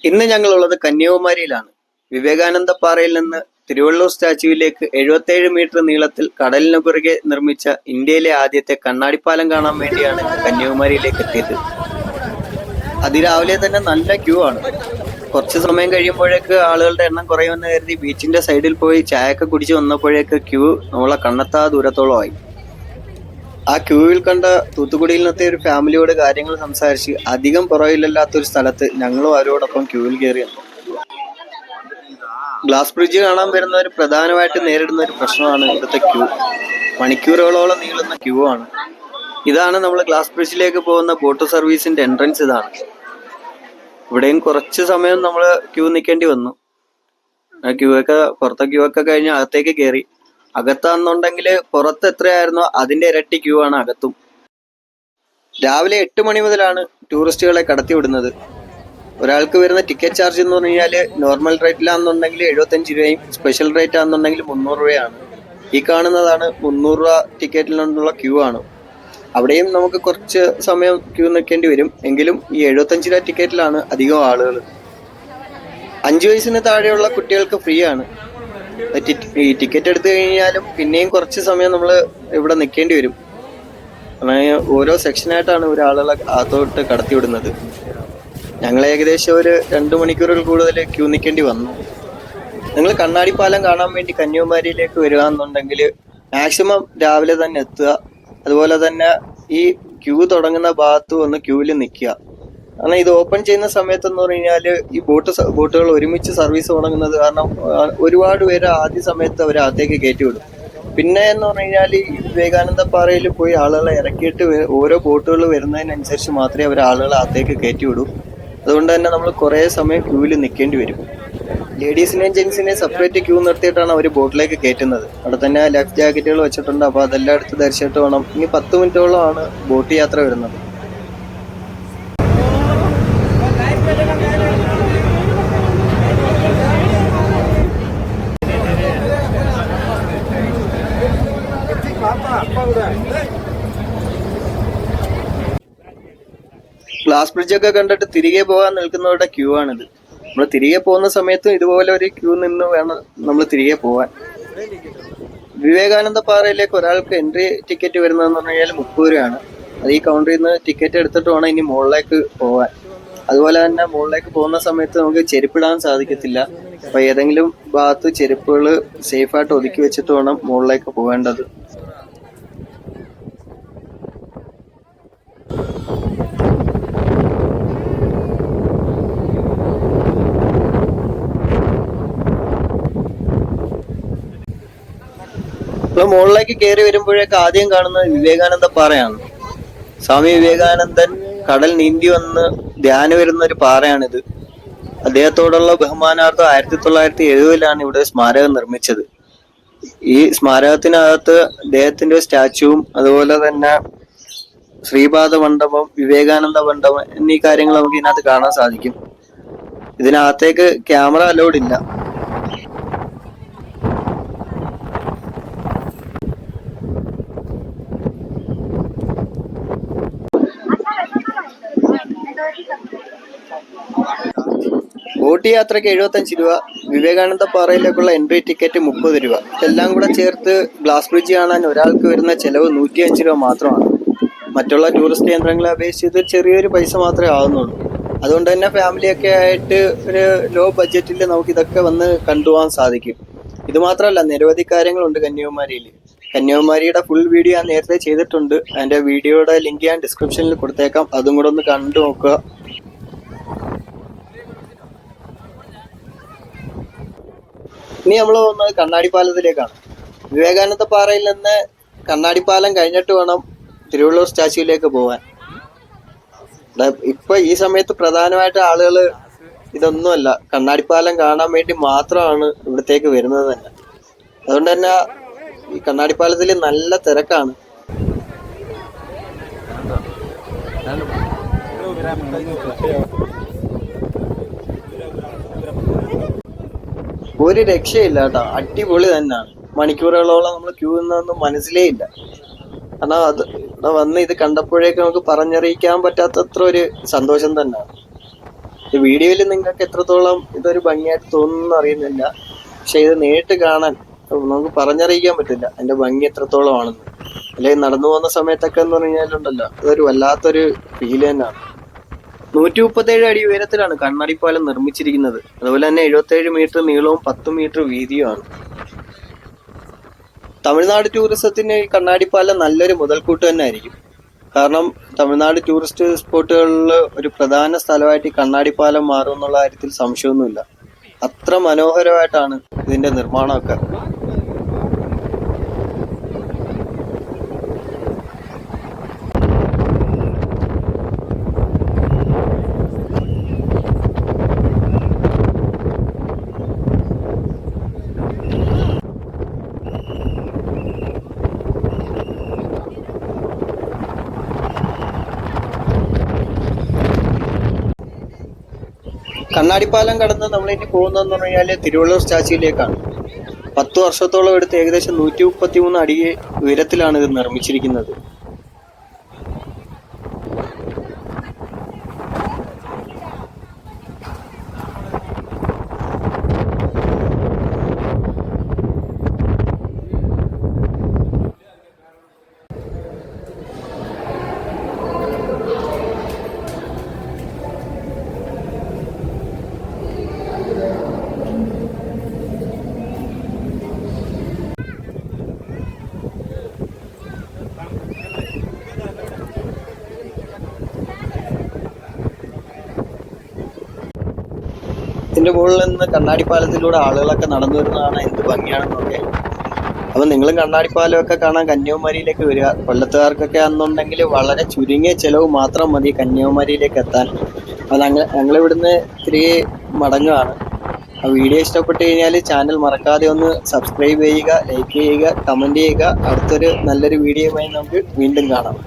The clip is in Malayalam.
ഇന്ന് ഞങ്ങളുള്ളത് കന്യാകുമാരിയിലാണ്. വിവേകാനന്ദ പാറയിൽ നിന്ന് തിരുവള്ളൂർ സ്റ്റാച്യുവിലേക്ക് 77 മീറ്റർ നീളത്തിൽ കടലിനു കുറുകെ നിർമ്മിച്ച ഇന്ത്യയിലെ ആദ്യത്തെ കണ്ണാടിപ്പാലം കാണാൻ വേണ്ടിയാണ് കന്യാകുമാരിയിലേക്ക് എത്തിയത്. അതിരാവിലെ തന്നെ നല്ല ക്യൂ ആണ്. കുറച്ച് സമയം കഴിയുമ്പോഴേക്ക് ആളുകളുടെ എണ്ണം കുറയുമെന്ന് കരുതി ബീച്ചിന്റെ സൈഡിൽ പോയി ചായയൊക്കെ കുടിച്ച് വന്നപ്പോഴേക്ക് ക്യൂ നമ്മളെ കണ്ണെത്താ ദൂരത്തോളമായി. ആ ക്യൂവിൽ കണ്ട തൂത്തുക്കുടിയിൽ നിന്നത്തെ ഒരു ഫാമിലിയോട് കാര്യങ്ങൾ സംസാരിച്ച് അധികം പുറകിലല്ലാത്തൊരു സ്ഥലത്ത് ഞങ്ങളും അവരോടൊപ്പം ക്യൂവിൽ കയറി. ഗ്ലാസ് ബ്രിഡ്ജ് കാണാൻ വരുന്നവർ പ്രധാനമായിട്ട് നേരിടുന്ന ഒരു പ്രശ്നമാണ് ഇവിടുത്തെ ക്യൂ. മണിക്കൂറുകളോളം നീളുന്ന ക്യൂ ആണ്. ഇതാണ് നമ്മൾ ഗ്ലാസ് ബ്രിഡ്ജിലേക്ക് പോകുന്ന ബോട്ട് സർവീസിന്റെ എൻട്രൻസ്. ഇതാണ്. ഇവിടെയും കുറച്ച് സമയം നമ്മൾ ക്യൂ നിൽക്കേണ്ടി വന്നു. പുറത്തെ ക്യൂ ഒക്കെ കഴിഞ്ഞ് അകത്തേക്ക് കയറി. അകത്താണെന്നുണ്ടെങ്കിൽ പുറത്ത് എത്രയായിരുന്നോ അതിന്റെ ഇരട്ടി ക്യൂ ആണ് അകത്തും. രാവിലെ 8 മണി മുതലാണ് ടൂറിസ്റ്റുകളെ കടത്തിവിടുന്നത്. ഒരാൾക്ക് വരുന്ന ടിക്കറ്റ് ചാർജ് എന്ന് പറഞ്ഞു കഴിഞ്ഞാൽ നോർമൽ റേറ്റിലാണെന്നുണ്ടെങ്കിൽ 75 രൂപയും സ്പെഷ്യൽ റേറ്റ് ആണെന്നുണ്ടെങ്കിൽ 300 രൂപയാണ്. ഈ കാണുന്നതാണ് 300 രൂപ ടിക്കറ്റിലുള്ള ക്യൂ ആണ്. അവിടെയും നമുക്ക് കുറച്ച് സമയം ക്യൂ നിൽക്കേണ്ടി വരും. എങ്കിലും ഈ 75 രൂപ ടിക്കറ്റിലാണ് അധികം ആളുകൾ. 5 വയസ്സിന് താഴെയുള്ള കുട്ടികൾക്ക് ഫ്രീ ആണ്. ഈ ടിക്കറ്റ് എടുത്തു കഴിഞ്ഞാലും പിന്നെയും കുറച്ച് സമയം നമ്മൾ ഇവിടെ നിൽക്കേണ്ടി വരും. ഓരോ സെക്ഷനായിട്ടാണ് ഒരാളുകളെ അകത്തോട്ട് കടത്തിവിടുന്നത്. ഞങ്ങൾ ഏകദേശം ഒരു 2 മണിക്കൂറിൽ കൂടുതൽ ക്യൂ നിൽക്കേണ്ടി വന്നു. നിങ്ങൾ കണ്ണാടിപ്പാലം കാണാൻ വേണ്ടി കന്യാകുമാരിയിലേക്ക് വരിക എന്നുണ്ടെങ്കിൽ മാക്സിമം രാവിലെ തന്നെ എത്തുക. അതുപോലെ തന്നെ ഈ ക്യൂ തുടങ്ങുന്ന ഭാഗത്ത് വന്ന് ക്യൂവിൽ നിൽക്കുക. കാരണം ഇത് ഓപ്പൺ ചെയ്യുന്ന സമയത്ത് എന്ന് പറഞ്ഞു കഴിഞ്ഞാൽ ഈ ബോട്ടുകൾ ഒരുമിച്ച് സർവീസ് തുടങ്ങുന്നത് കാരണം ഒരുപാട് പേര് ആദ്യ സമയത്ത് അവർ അകത്തേക്ക് കയറ്റി വിടും. പിന്നെ എന്ന് പറഞ്ഞു കഴിഞ്ഞാൽ ഈ വിവേകാനന്ദ പാറയിൽ പോയി ആളുകളെ ഇറക്കിയിട്ട് ഓരോ ബോട്ടുകൾ വരുന്നതിനനുസരിച്ച് മാത്രമേ അവർ ആളുകളെ അകത്തേക്ക് കയറ്റി വിടൂ. അതുകൊണ്ട് തന്നെ നമ്മൾ കുറേ സമയം ക്യൂവിൽ നിൽക്കേണ്ടി വരും. ലേഡീസിനെയും ജെൻസിനെയും സെപ്പറേറ്റ് ക്യൂ നിർത്തിയിട്ടാണ് അവർ ബോട്ടിലേക്ക് കയറ്റുന്നത്. അവിടെ തന്നെ ലൈഫ് ജാക്കറ്റുകൾ വെച്ചിട്ടുണ്ട്. അപ്പോൾ അതെല്ലാം എടുത്ത് ധരിച്ചിട്ട് വേണം. ഇനി 10 മിനിറ്റോളമാണ് ബോട്ട് യാത്ര വരുന്നത്. ഗ്ലാസ് ബ്രിഡ്ജൊക്കെ കണ്ടിട്ട് തിരികെ പോകാൻ നിൽക്കുന്നവരുടെ ക്യൂ ആണിത്. നമ്മൾ തിരികെ പോകുന്ന സമയത്തും ഇതുപോലെ ഒരു ക്യൂ നിന്ന് വേണം നമ്മൾ തിരികെ പോകാൻ. വിവേകാനന്ദ പാറയിലേക്ക് ഒരാൾക്ക് എൻട്രി ടിക്കറ്റ് വരുന്നതെന്ന് പറഞ്ഞു കഴിഞ്ഞാൽ 30 രൂപയാണ്. അത് ഈ കൗണ്ടറിൽ നിന്ന് ടിക്കറ്റ് എടുത്തിട്ട് വേണം ഇനി മുകളിലേക്ക് പോകാൻ. അതുപോലെ തന്നെ മുകളിലേക്ക് പോകുന്ന സമയത്ത് നമുക്ക് ചെരുപ്പിടാൻ സാധിക്കത്തില്ല. അപ്പൊ ഏതെങ്കിലും ഭാഗത്ത് ചെരുപ്പുകൾ സേഫായിട്ട് ഒതുക്കി വെച്ചിട്ട് വേണം മുകളിലേക്ക് പോകേണ്ടത്. മുകളിലേക്ക് കയറി വരുമ്പോഴേക്ക് ആദ്യം കാണുന്നത് വിവേകാനന്ദ പാറയാണ്. സ്വാമി വിവേകാനന്ദൻ കടൽ നീന്തി വന്ന് ധ്യാനം വരുന്ന ഒരു പാറയാണിത്. അദ്ദേഹത്തോടുള്ള ബഹുമാനാർത്ഥം 1970 ഇവിടെ സ്മാരകം നിർമ്മിച്ചത്. ഈ സ്മാരകത്തിനകത്ത് അദ്ദേഹത്തിന്റെ സ്റ്റാച്യുവും അതുപോലെ തന്നെ ശ്രീപാദ മണ്ഡപം, വിവേകാനന്ദ മണ്ഡപം എന്നീ കാര്യങ്ങൾ നമുക്ക് ഇതിനകത്ത് കാണാൻ സാധിക്കും. ഇതിനകത്തേക്ക് ക്യാമറ അലൗഡ് ഇല്ല. ബോട്ട് യാത്രയ്ക്ക് 75 രൂപ, വിവേകാനന്ദ പാറയിലേക്കുള്ള എൻട്രി ടിക്കറ്റ് 30 രൂപ. ഇതെല്ലാം കൂടെ ചേർത്ത് ഗ്ലാസ് ബ്രിഡ്ജ് കാണാൻ ഒരാൾക്ക് വരുന്ന ചെലവ് 105 രൂപ മാത്രമാണ്. മറ്റുള്ള ടൂറിസ്റ്റ് കേന്ദ്രങ്ങളെ അപേക്ഷിച്ച് ചെറിയൊരു പൈസ മാത്രമേ ആവുന്നുള്ളൂ. അതുകൊണ്ട് തന്നെ ഫാമിലിയൊക്കെ ആയിട്ട് ഒരു ലോ ബഡ്ജറ്റിൽ നമുക്ക് ഇതൊക്കെ വന്ന് കണ്ടുപോകാൻ സാധിക്കും. ഇത് മാത്രമല്ല, നിരവധി കാര്യങ്ങളുണ്ട് കന്യാകുമാരിയിൽ. കന്യാകുമാരിയുടെ ഫുൾ വീഡിയോ ഞാൻ നേരത്തെ ചെയ്തിട്ടുണ്ട്. അതിന്റെ വീഡിയോയുടെ ലിങ്ക് ഞാൻ ഡിസ്ക്രിപ്ഷനിൽ കൊടുത്തേക്കാം. അതും കൂടെ ഒന്ന് കണ്ടു നോക്കുക. ഇനി നമ്മൾ പോകുന്നത് കണ്ണാടിപ്പാലത്തിലേക്കാണ്. വിവേകാനന്ദ പാറയിൽ നിന്ന് കണ്ണാടിപ്പാലം കഴിഞ്ഞിട്ട് വേണം തിരുവള്ളൂർ സ്റ്റാച്യുവിലേക്ക് പോകാൻ. ഇപ്പൊ ഈ സമയത്ത് പ്രധാനമായിട്ട് ആളുകൾ ഇതൊന്നുമല്ല, കണ്ണാടിപ്പാലം കാണാൻ വേണ്ടി മാത്രമാണ് ഇവിടത്തേക്ക് വരുന്നത് തന്നെ. അതുകൊണ്ട് തന്നെ ഈ കണ്ണാടിപ്പാലത്തിൽ നല്ല തിരക്കാണ്. ഒരു രക്ഷയില്ല കേട്ടോ, അടിപൊളി തന്നെയാണ്. മണിക്കൂറുകളോളം നമ്മൾ ക്യൂ നിന്നൊന്നും മനസ്സിലേ ഇല്ല. കാരണം അത് വന്ന് ഇത് കണ്ടപ്പോഴേക്ക് നമുക്ക് പറഞ്ഞറിയിക്കാൻ പറ്റാത്തത്ര ഒരു സന്തോഷം തന്നെയാണ്. ഈ വീഡിയോയിൽ നിങ്ങൾക്ക് എത്രത്തോളം ഇതൊരു ഭംഗിയായിട്ട് തോന്നുന്നു അറിയുന്നില്ല, പക്ഷെ ഇത് നേരിട്ട് കാണാൻ നമുക്ക് പറഞ്ഞറിയിക്കാൻ പറ്റില്ല അതിന്റെ ഭംഗി എത്രത്തോളം ആണെന്ന്. അല്ലെങ്കിൽ നടന്നു പോകുന്ന സമയത്തൊക്കെ എന്ന് പറഞ്ഞാലുണ്ടല്ലോ, അതൊരു വല്ലാത്തൊരു ഫീൽ തന്നെയാണ്. 137 അടി ഉയരത്തിലാണ് കണ്ണാടിപ്പാലം നിർമ്മിച്ചിരിക്കുന്നത്. അതുപോലെ തന്നെ 77 മീറ്റർ നീളവും 10 മീറ്റർ വീതിയുമാണ്. തമിഴ്നാട് ടൂറിസത്തിന് ഈ കണ്ണാടിപ്പാലം നല്ലൊരു മുതൽക്കൂട്ട് തന്നെ ആയിരിക്കും. കാരണം തമിഴ്നാട് ടൂറിസ്റ്റ് സ്പോട്ടുകളിൽ ഒരു പ്രധാന സ്ഥലമായിട്ട് ഈ കണ്ണാടിപ്പാലം മാറും എന്നുള്ള കാര്യത്തിൽ സംശയമൊന്നുമില്ല. അത്ര മനോഹരമായിട്ടാണ് ഇതിന്റെ നിർമ്മാണമൊക്കെ. കണ്ണാടിപ്പാലം കടന്ന് നമ്മളിനി പോകുന്നതെന്ന് പറഞ്ഞാൽ തിരുവള്ളൂർ സ്റ്റാച്യുവിലേക്കാണ്. 10 വർഷത്തോളം എടുത്ത് ഏകദേശം 133 അടി ഉയരത്തിലാണ് ഇത് നിർമ്മിച്ചിരിക്കുന്നത്. ഇതിന്റെ മുകളിൽ നിന്ന് കണ്ണാടിപ്പാലത്തിലൂടെ ആളുകളൊക്കെ നടന്നു വരുന്നതാണ് എന്ത് ഭംഗിയാണെന്നൊക്കെ. അപ്പൊ നിങ്ങളും കണ്ണാടിപ്പാലമൊക്കെ കാണാൻ കന്യാകുമാരിയിലേക്ക് വരിക. കൊല്ലത്തുകാർക്കൊക്കെ ആണെന്നുണ്ടെങ്കിൽ വളരെ ചുരുങ്ങിയ ചെലവ് മാത്രം മതി കന്യാകുമാരിയിലേക്ക് എത്താൻ. അപ്പൊ ഞങ്ങളിവിടുന്ന് ഇത്തിരി മടങ്ങുകയാണ്. ആ വീഡിയോ ഇഷ്ടപ്പെട്ട് കഴിഞ്ഞാൽ ചാനൽ മറക്കാതെ ഒന്ന് സബ്സ്ക്രൈബ് ചെയ്യുക, ലൈക്ക് ചെയ്യുക, കമന്റ് ചെയ്യുക. അടുത്തൊരു നല്ലൊരു വീഡിയോയുമായി നമുക്ക് വീണ്ടും കാണാം.